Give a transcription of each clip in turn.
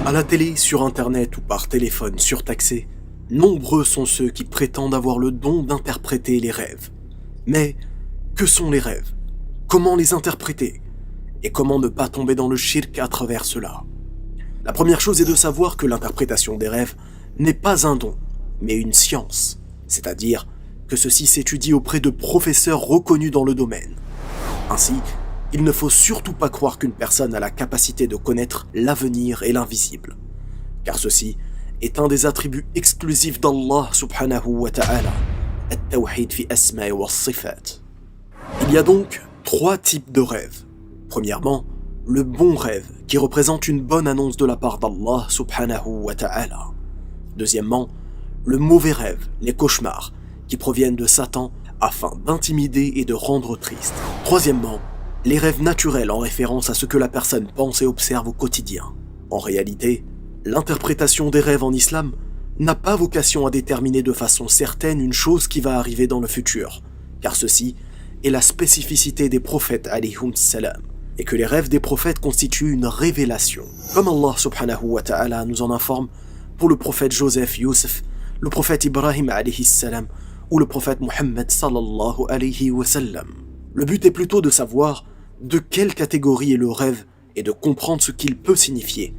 À la télé, sur internet ou par téléphone surtaxé, nombreux sont ceux qui prétendent avoir le don d'interpréter les rêves. Mais que sont les rêves? Comment les interpréter? Et comment ne pas tomber dans le shirk à travers cela? La première chose est de savoir que l'interprétation des rêves n'est pas un don, mais une science, c'est-à-dire que ceci s'étudie auprès de professeurs reconnus dans le domaine. Ainsi, il ne faut surtout pas croire qu'une personne a la capacité de connaître l'avenir et l'invisible, car ceci est un des attributs exclusifs d'Allah subhanahu wa ta'ala, at-tawhid fi asma'i wa sifat. Il y a donc 3 types de rêves. Premièrement, le bon rêve, qui représente une bonne annonce de la part d'Allah subhanahu wa ta'ala. Deuxièmement, le mauvais rêve, les cauchemars, qui proviennent de Satan afin d'intimider et de rendre triste. Troisièmement, les rêves naturels en référence à ce que la personne pense et observe au quotidien. En réalité, l'interprétation des rêves en islam n'a pas vocation à déterminer de façon certaine une chose qui va arriver dans le futur, car ceci est la spécificité des prophètes alayhum salam, et que les rêves des prophètes constituent une révélation. Comme Allah subhanahu wa ta'ala nous en informe pour le prophète Joseph Youssef, le prophète Ibrahim alayhi salam ou le prophète Muhammad sallallahu alayhi wa sallam. Le but est plutôt de savoir de quelle catégorie est le rêve et de comprendre ce qu'il peut signifier,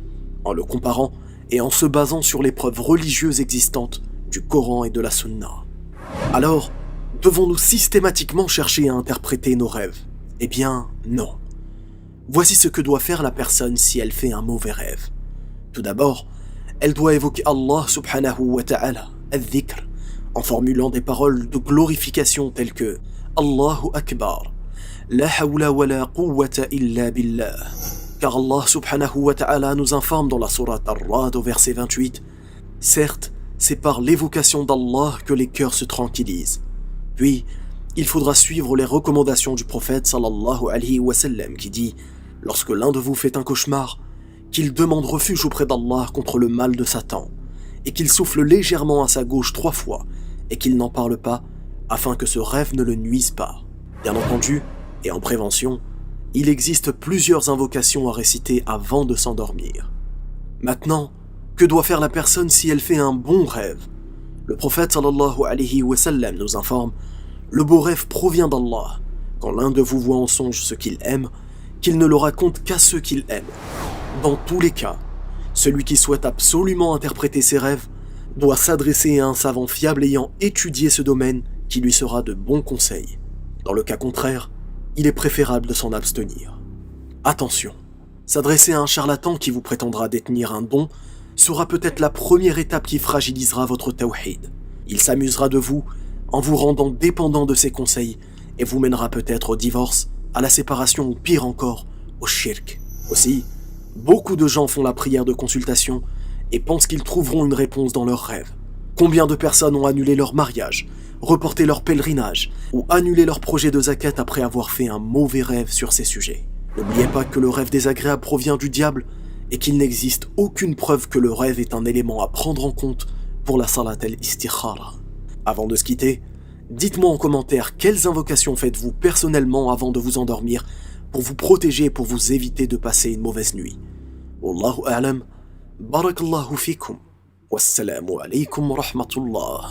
en le comparant et en se basant sur les preuves religieuses existantes du Coran et de la Sunna. Alors, devons-nous systématiquement chercher à interpréter nos rêves? Eh bien, non. Voici ce que doit faire la personne si elle fait un mauvais rêve. Tout d'abord, elle doit évoquer Allah subhanahu wa ta'ala, al-dhikr, en formulant des paroles de glorification telles que Allahu Akbar, la hawla wa la quwwata illa billah. Car Allah subhanahu wa ta'ala nous informe dans la sourate Ar-Ra'd au verset 28, certes, c'est par l'évocation d'Allah que les cœurs se tranquillisent. Puis, il faudra suivre les recommandations du prophète sallallahu alayhi wa sallam qui dit, lorsque l'un de vous fait un cauchemar, qu'il demande refuge auprès d'Allah contre le mal de Satan, et qu'il souffle légèrement à sa gauche 3 fois, et qu'il n'en parle pas, afin que ce rêve ne le nuise pas. Bien entendu, et en prévention, il existe plusieurs invocations à réciter avant de s'endormir. Maintenant, que doit faire la personne si elle fait un bon rêve? Le prophète sallallahu alayhi wa sallam nous informe, le beau rêve provient d'Allah. Quand l'un de vous voit en songe ce qu'il aime, qu'il ne le raconte qu'à ceux qu'il aime. Dans tous les cas, celui qui souhaite absolument interpréter ses rêves doit s'adresser à un savant fiable ayant étudié ce domaine qui lui sera de bons conseils. Dans le cas contraire, il est préférable de s'en abstenir. Attention, s'adresser à un charlatan qui vous prétendra détenir un don sera peut-être la première étape qui fragilisera votre tawhid. Il s'amusera de vous en vous rendant dépendant de ses conseils et vous mènera peut-être au divorce, à la séparation ou pire encore, au shirk. Aussi, beaucoup de gens font la prière de consultation et pensent qu'ils trouveront une réponse dans leurs rêves. Combien de personnes ont annulé leur mariage, reporté leur pèlerinage ou annulé leur projet de zakat après avoir fait un mauvais rêve sur ces sujets? N'oubliez pas que le rêve désagréable provient du diable et qu'il n'existe aucune preuve que le rêve est un élément à prendre en compte pour la salat al-istikhara. Avant de se quitter, dites-moi en commentaire quelles invocations faites-vous personnellement avant de vous endormir pour vous protéger et pour vous éviter de passer une mauvaise nuit. Wallahu a'lam, barakallahu fikum, wassalamu alaykum wa rahmatullah.